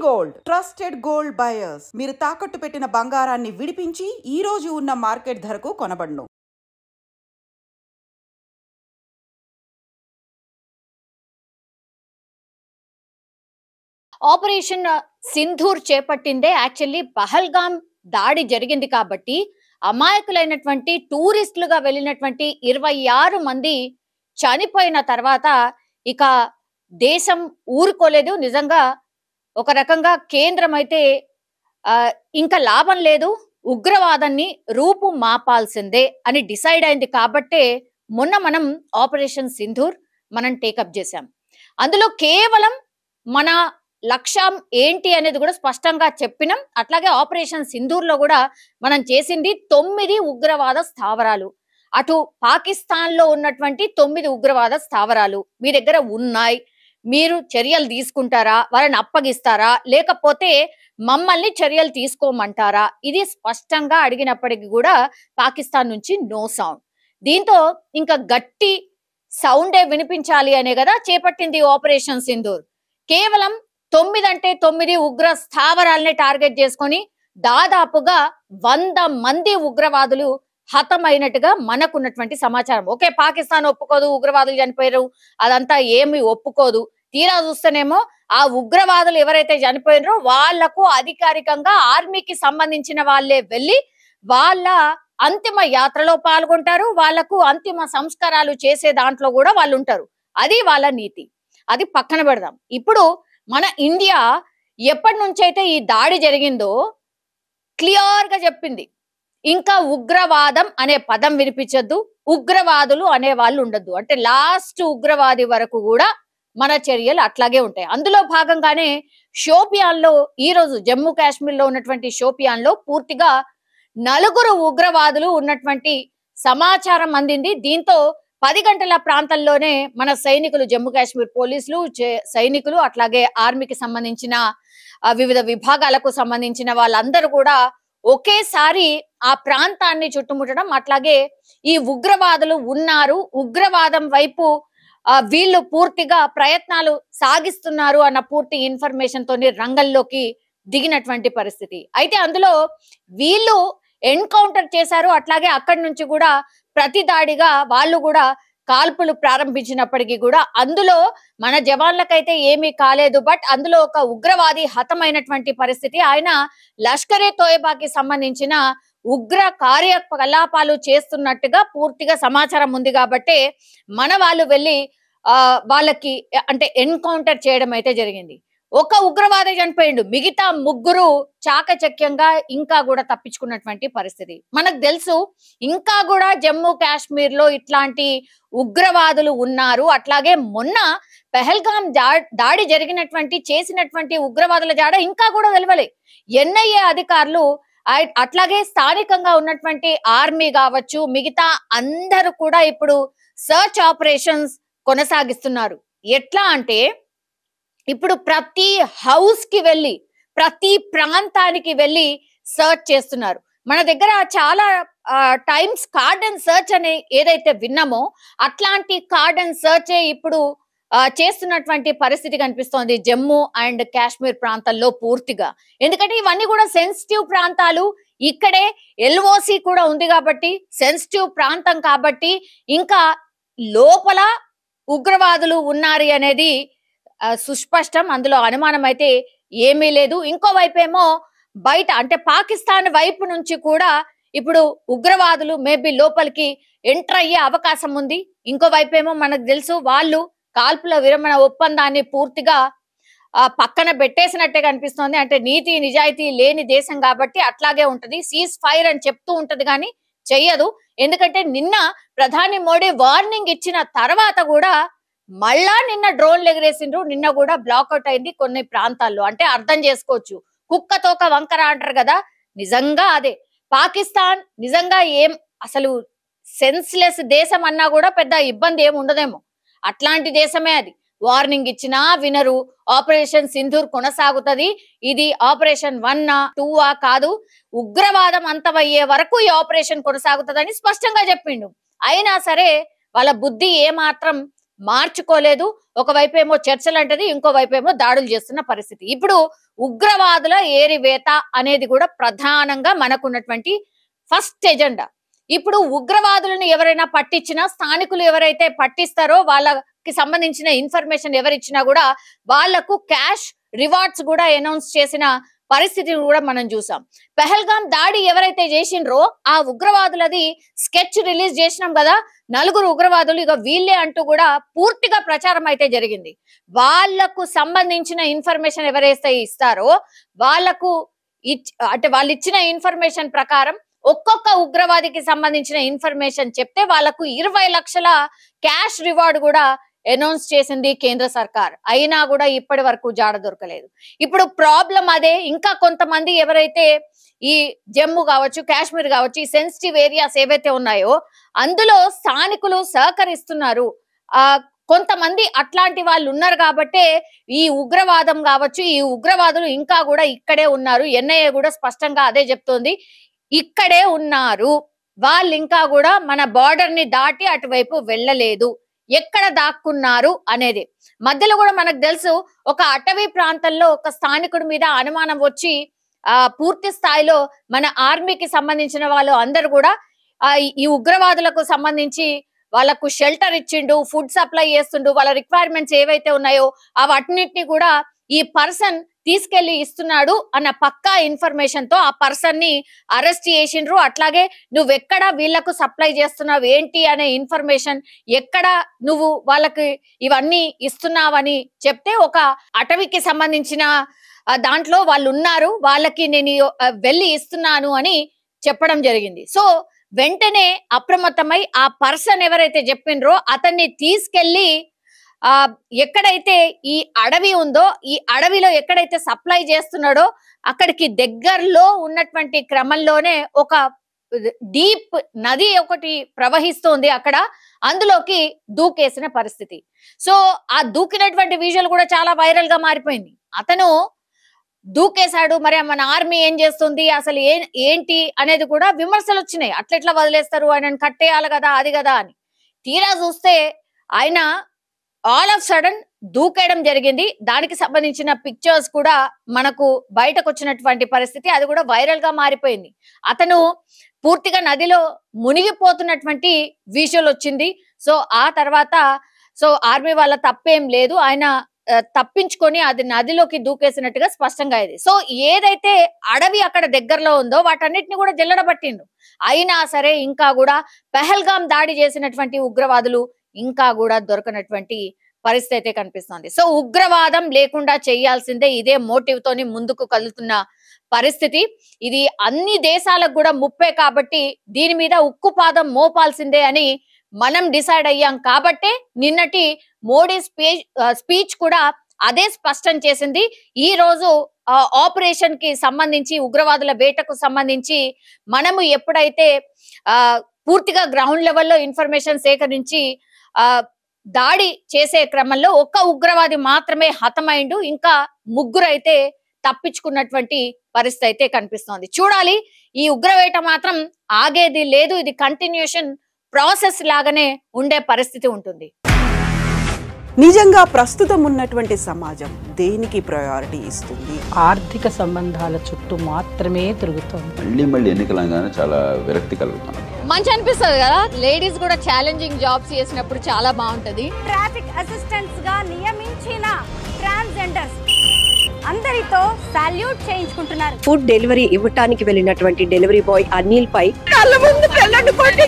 Gold trusted gold buyers. మీరు తాకట్టు పెట్టిన బంగారాన్ని విడిపించి ఈ రోజు ఉన్న మార్కెట్ ధరకు కొనబడును. ఆపరేషన్ సింధూర్ చేపట్టిందే యాక్చువల్లీ పహల్గామ్ దాడి జరిగింది కాబట్టి అమాయకులైనటువంటి టూరిస్టులుగా వెళ్ళినటువంటి 26 మంది చనిపోయిన తర్వాత ఇక దేశం ఊరుకోలేదు. నిజంగా ఒక రకంగా కేంద్రం అయితే ఇంకా లాభం లేదు, ఉగ్రవాదాన్ని రూపు మాపాల్సిందే అని డిసైడ్ అయింది కాబట్టే మొన్న మనం ఆపరేషన్ సింధూర్ మనం టేకప్ చేశాం. అందులో కేవలం మన లక్ష్యం ఏంటి అనేది కూడా స్పష్టంగా చెప్పినాం. అట్లాగే ఆపరేషన్ సింధూర్ లో కూడా మనం చేసింది 9 ఉగ్రవాద స్థావరాలు. అటు పాకిస్తాన్ లో ఉన్నటువంటి 9 ఉగ్రవాద స్థావరాలు మీ దగ్గర ఉన్నాయి. మీరు చర్యలు తీసుకుంటారా, వాళ్ళని అప్పగిస్తారా, లేకపోతే మమ్మల్ని చర్యలు తీసుకోమంటారా? ఇది స్పష్టంగా అడిగినప్పటికీ కూడా పాకిస్తాన్ నుంచి నో సౌండ్. దీంతో ఇంకా గట్టి సౌండే వినిపించాలి అనే కదా చేపట్టింది ఆపరేషన్ సింధూర్. కేవలం 9 అంటే 9 ఉగ్ర స్థావరాలని టార్గెట్ చేసుకొని దాదాపుగా 100 మంది ఉగ్రవాదులు హతమైనట్టుగా మనకున్నటువంటి సమాచారం. ఓకే, పాకిస్తాన్ ఒప్పుకోదు, ఉగ్రవాదులు చనిపోయారు, అదంతా ఏమి ఒప్పుకోదు. తీరా చూస్తేనేమో ఆ ఉగ్రవాదులు ఎవరైతే చనిపోయినారో వాళ్లకు అధికారికంగా ఆర్మీకి సంబంధించిన వాళ్ళే వెళ్ళి వాళ్ళ అంతిమ యాత్రలో పాల్గొంటారు, వాళ్లకు అంతిమ సంస్కారాలు చేసే దాంట్లో కూడా వాళ్ళు ఉంటారు. అది వాళ్ళ నీతి. అది పక్కన పెడదాం. ఇప్పుడు మన ఇండియా ఎప్పటి నుంచైతే ఈ దాడి జరిగిందో క్లియర్ గా చెప్పింది, ఇంకా ఉగ్రవాదం అనే పదం వినిపించద్దు, ఉగ్రవాదులు అనే వాళ్ళు ఉండద్దు. అంటే లాస్ట్ ఉగ్రవాది వరకు కూడా మన చర్యలు అట్లాగే ఉంటాయి. అందులో భాగంగానే షోపియాన్ లో ఈ రోజు జమ్మూ కాశ్మీర్ లో ఉన్నటువంటి షోపియాన్ లో పూర్తిగా 4 ఉగ్రవాదులు ఉన్నటువంటి సమాచారం అందింది. దీంతో 10 గంటల ప్రాంతంలోనే మన సైనికులు, జమ్మూ కాశ్మీర్ పోలీసులు సైనికులు అట్లాగే ఆర్మీకి సంబంధించిన వివిధ విభాగాలకు సంబంధించిన వాళ్ళందరూ కూడా ఒకేసారి ఆ ప్రాంతాన్ని చుట్టుముట్టడం, అట్లాగే ఈ ఉగ్రవాదులు ఉన్నారు, ఉగ్రవాదం వైపు వీళ్ళు పూర్తిగా ప్రయత్నాలు సాగిస్తున్నారు అన్న పూర్తి ఇన్ఫర్మేషన్ తోని రంగంలోకి దిగినటువంటి పరిస్థితి. అయితే అందులో వీళ్ళు ఎన్కౌంటర్ చేశారు. అట్లాగే అక్కడి నుంచి కూడా ప్రతి దాడిగా వాళ్ళు కూడా కాల్పులు ప్రారంభించినప్పటికీ కూడా అందులో మన జవాన్లకైతే ఏమీ కాలేదు. బట్ అందులో ఒక ఉగ్రవాది హతమైనటువంటి పరిస్థితి. ఆయన లష్కరే తోయబాకి సంబంధించిన ఉగ్ర కార్యకలాపాలు చేస్తున్నట్టుగా పూర్తిగా సమాచారం ఉంది కాబట్టి మన వాళ్ళు వెళ్ళి వాళ్ళకి అంటే ఎన్కౌంటర్ చేయడం అయితే జరిగింది. ఒక ఉగ్రవాది చనిపోయిండు, మిగతా 3 చాకచక్యంగా ఇంకా కూడా తప్పించుకున్నటువంటి పరిస్థితి. మనకు తెలుసు ఇంకా కూడా జమ్మూ కాశ్మీర్ లో ఇట్లాంటి ఉగ్రవాదులు ఉన్నారు. అట్లాగే మొన్న పహల్గామ్ దాడి చేసినటువంటి ఉగ్రవాదుల జాడ ఇంకా కూడా వెలువలే. ఎన్ఐఏ అధికారులు అట్లాగే స్థానికంగా ఉన్నటువంటి ఆర్మీ కావచ్చు, మిగతా అందరూ కూడా ఇప్పుడు సర్చ్ ఆపరేషన్స్ కొనసాగిస్తున్నారు. ఎట్లా అంటే ఇప్పుడు ప్రతి హౌస్ కి వెళ్ళి ప్రతి ప్రాంతానికి వెళ్ళి సర్చ్ చేస్తున్నారు. మన దగ్గర చాలా టైమ్స్ కార్డన్ సర్చ్ అనే ఏదైతే విన్నామో అట్లాంటి కార్డన్ సర్చే ఇప్పుడు చేస్తున్నటువంటి పరిస్థితి కనిపిస్తోంది జమ్మూ అండ్ కాశ్మీర్ ప్రాంతాల్లో పూర్తిగా. ఎందుకంటే ఇవన్నీ కూడా సెన్సిటివ్ ప్రాంతాలు, ఇక్కడే ఎల్ఓసి కూడా ఉంది కాబట్టి సెన్సిటివ్ ప్రాంతం కాబట్టి ఇంకా లోపల ఉగ్రవాదులు ఉన్నారు అనేది సుస్పష్టం. అందులో అనుమానం అయితే ఏమీ లేదు. ఇంకోవైపు ఏమో బయట అంటే పాకిస్తాన్ వైపు నుంచి కూడా ఇప్పుడు ఉగ్రవాదులు మేబీ లోపలికి ఎంటర్ అయ్యే అవకాశం ఉంది. ఇంకోవైపు ఏమో మనకు తెలుసు వాళ్ళు కాల్పుల విరమణ ఒప్పందాన్ని పూర్తిగా పక్కన పెట్టేసినట్టే కనిపిస్తోంది. అంటే నీతి నిజాయితీ లేని దేశం కాబట్టి అట్లాగే ఉంటది, సీజ్ ఫైర్ అని చెప్తూ ఉంటది కానీ చెయ్యదు. ఎందుకంటే నిన్న ప్రధాని మోడీ వార్నింగ్ ఇచ్చిన తర్వాత కూడా మళ్ళా నిన్న డ్రోన్లు ఎగిరేసిండ్రు. నిన్న కూడా బ్లాక్అవుట్ అయింది కొన్ని ప్రాంతాల్లో. అంటే అర్థం చేసుకోవచ్చు, కుక్కతోక వంకర అంటారు కదా, నిజంగా అదే. పాకిస్తాన్ నిజంగా అసలు సెన్స్లెస్ దేశం అన్నా కూడా పెద్ద ఇబ్బంది ఏమి ఉండదేమో, అట్లాంటి దేశమే అది. వార్నింగ్ ఇచ్చినా వినరు. ఆపరేషన్ సింధూర్ కొనసాగుతుంది. ఇది ఆపరేషన్ 1 2 కాదు, ఉగ్రవాదం అంతమయ్యే వరకు ఈ ఆపరేషన్ కొనసాగుతుందని స్పష్టంగా చెప్పిండు. అయినా సరే వాళ్ళ బుద్ధి ఏమాత్రం మార్చుకోలేదు. ఒకవైపు ఏమో చర్చలు అంటది, ఇంకోవైపు ఏమో దాడులు చేస్తున్న పరిస్థితి. ఇప్పుడు ఉగ్రవాదుల ఏరివేత అనేది కూడా ప్రధానంగా మనకున్నటువంటి ఫస్ట్ ఎజెండా. ఇప్పుడు ఉగ్రవాదులను ఎవరైనా పట్టించినా, స్థానికులు ఎవరైతే పట్టిస్తారో వాళ్ళకి సంబంధించిన ఇన్ఫర్మేషన్ ఎవరిచ్చినా కూడా వాళ్లకు క్యాష్ రివార్డ్స్ కూడా అనౌన్స్ చేసిన పరిస్థితిని కూడా మనం చూసాం. పెహల్గాం దాడి ఎవరైతే చేసిండ్రో ఆ ఉగ్రవాదులది స్కెచ్ రిలీజ్ చేసినాం కదా, 4 ఉగ్రవాదులు ఇక వీళ్ళే అంటూ కూడా పూర్తిగా ప్రచారం అయితే జరిగింది. వాళ్లకు సంబంధించిన ఇన్ఫర్మేషన్ ఎవరైతే ఇస్తారో వాళ్లకు అంటే వాళ్ళు ఇచ్చిన ఇన్ఫర్మేషన్ ప్రకారం ఒక్కొక్క ఉగ్రవాదికి సంబంధించిన ఇన్ఫర్మేషన్ చెప్తే వాళ్లకు 20 లక్షల క్యాష్ రివార్డ్ కూడా అనౌన్స్ చేసింది కేంద్ర సర్కార్. అయినా కూడా ఇప్పటి వరకు జాడ దొరకలేదు. ఇప్పుడు ప్రాబ్లం అదే. ఇంకా కొంతమంది ఎవరైతే ఈ జమ్మూ కావచ్చు, కాశ్మీర్ కావచ్చు, ఈ సెన్సిటివ్ ఏరియాస్ ఏవైతే ఉన్నాయో అందులో స్థానికులు సహకరిస్తున్నారు. కొంతమంది అట్లాంటి వాళ్ళు ఉన్నారు కాబట్టే ఈ ఉగ్రవాదం కావచ్చు, ఈ ఉగ్రవాదులు ఇంకా కూడా ఇక్కడే ఉన్నారు. ఎన్ఐఏ కూడా స్పష్టంగా అదే చెప్తోంది, ఇక్కడే ఉన్నారు వాళ్ళు, ఇంకా కూడా మన బార్డర్ ని దాటి అటువైపు వెళ్ళలేదు. ఎక్కడ దాక్కున్నారు అనేది మధ్యలో కూడా మనకు తెలుసు. ఒక అటవీ ప్రాంతంలో ఒక స్థానికుడి మీద అనుమానం వచ్చి పూర్తి స్థాయిలో మన ఆర్మీకి సంబంధించిన వాళ్ళు అందరు కూడా ఈ ఉగ్రవాదులకు సంబంధించి వాళ్ళకు షెల్టర్ ఇచ్చిండు, ఫుడ్ సప్లై చేస్తుండు, వాళ్ళ రిక్వైర్మెంట్స్ ఏవైతే ఉన్నాయో అవన్నిటిని కూడా ఈ పర్సన్ తీసుకెళ్లి ఇస్తున్నాడు అన్న పక్కా ఇన్ఫర్మేషన్ తో ఆ పర్సన్ ని అరెస్ట్ చేసిండ్రు. అట్లాగే నువ్వెక్కడ వీళ్లకు సప్లై చేస్తున్నావు ఏంటి అనే ఇన్ఫర్మేషన్, ఎక్కడ నువ్వు వాళ్ళకి ఇవన్నీ ఇస్తున్నావని చెప్తే ఒక అటవీకి సంబంధించిన దాంట్లో వాళ్ళు ఉన్నారు, వాళ్ళకి నేను వెళ్ళి ఇస్తున్నాను అని చెప్పడం జరిగింది. సో వెంటనే అప్రమత్తమై ఆ పర్సన్ ఎవరైతే చెప్పిండ్రో అతన్ని తీసుకెళ్లి ఎక్కడైతే ఈ అడవి ఉందో ఈ అడవిలో ఎక్కడైతే సప్లై చేస్తున్నాడో అక్కడికి దగ్గరలో ఉన్నటువంటి క్రమంలోనే ఒక డీప్ నది ఒకటి ప్రవహిస్తుంది అక్కడ, అందులోకి దూకేసిన పరిస్థితి. సో ఆ దూకినటువంటి విజువల్ కూడా చాలా వైరల్ గా మారిపోయింది. అతను దూకేశాడు, మరి మన ఆర్మీ ఏం చేస్తుంది, అసలు ఏంటి అనేది కూడా విమర్శలు వచ్చినాయి. అట్లెట్లా వదిలేస్తారు, ఆయనను కట్టేయాలి కదా, అది కదా అని. తీరా చూస్తే ఆయన ఆల్ ఆఫ్ సడన్ దూకేయడం జరిగింది. దానికి సంబంధించిన పిక్చర్స్ కూడా మనకు బయటకు వచ్చినటువంటి పరిస్థితి, అది కూడా వైరల్ గా మారిపోయింది. అతను పూర్తిగా నదిలో మునిగిపోతున్నటువంటి విజువల్ వచ్చింది. సో ఆ తర్వాత ఆర్మీ వాళ్ళ తప్పేం లేదు, ఆయన తప్పించుకొని అది నదిలోకి దూకేసినట్టుగా స్పష్టంగా అయింది. సో ఏదైతే అడవి అక్కడ దగ్గరలో ఉందో వాటన్నిటిని కూడా జల్లడబట్టిండు. అయినా సరే ఇంకా కూడా పెహల్గాం దాడి చేసినటువంటి ఉగ్రవాదులు ఇంకా కూడా దొరకనటువంటి పరిస్థితి అయితే కనిపిస్తుంది. సో ఉగ్రవాదం లేకుండా చేయాల్సిందే, ఇదే మోటివ్ తోని ముందుకు కదులుతున్న పరిస్థితి. ఇది అన్ని దేశాలకు కూడా ముప్పే కాబట్టి దీని మీద ఉక్కుపాదం మోపాల్సిందే అని మనం డిసైడ్ అయ్యాం. కాబట్టే నిన్నటి మోడీ స్పీచ్ కూడా అదే స్పష్టం చేసింది. ఈ రోజు ఆపరేషన్ కి సంబంధించి, ఉగ్రవాదుల వేటకు సంబంధించి మనము ఎప్పుడైతే పూర్తిగా గ్రౌండ్ లెవెల్లో ఇన్ఫర్మేషన్ సేకరించి దాడి చేసే క్రమంలో ఒక్క ఉగ్రవాది మాత్రమే హతమైండు, ఇంకా 3 అయితే తప్పించుకున్నటువంటి పరిస్థితి అయితే కనిపిస్తోంది. చూడాలి, ఈ ఉగ్రవేట మాత్రం ఆగేది లేదు, ఇది కంటిన్యూషన్ ప్రాసెస్ లాగానే ఉండే పరిస్థితి ఉంటుంది. నిజంగా ప్రస్తుతం ఉన్నటువంటి సమాజం దేనికి ప్రయారిటీ ఇస్తుంది? ఆర్థిక సంబంధాల చుట్టూ మాత్రమే తిరుగుతుంది. మళ్ళీ ఎన్నికలంగానే చాలా విరక్తి కలుగుతాం. మంచి అనిపిస్తుంది కదా, లేడీస్ కూడా ఛాలెంజింగ్ జాబ్స్ చేసినప్పుడు చాలా బాగుంటది. ట్రాఫిక్ అసిస్టెంట్స్ గా నియమించిన ట్రాన్స్జెండర్స్ అందరితో సాల్యూట్ చేయించుకుంటున్నారు. ఫుడ్ డెలివరీ ఇవ్వటానికి వెళ్ళినటువంటి డెలివరీ బాయ్ అనిల్ పై కళ్ళ ముందు పెళ్ళండి కొట్టి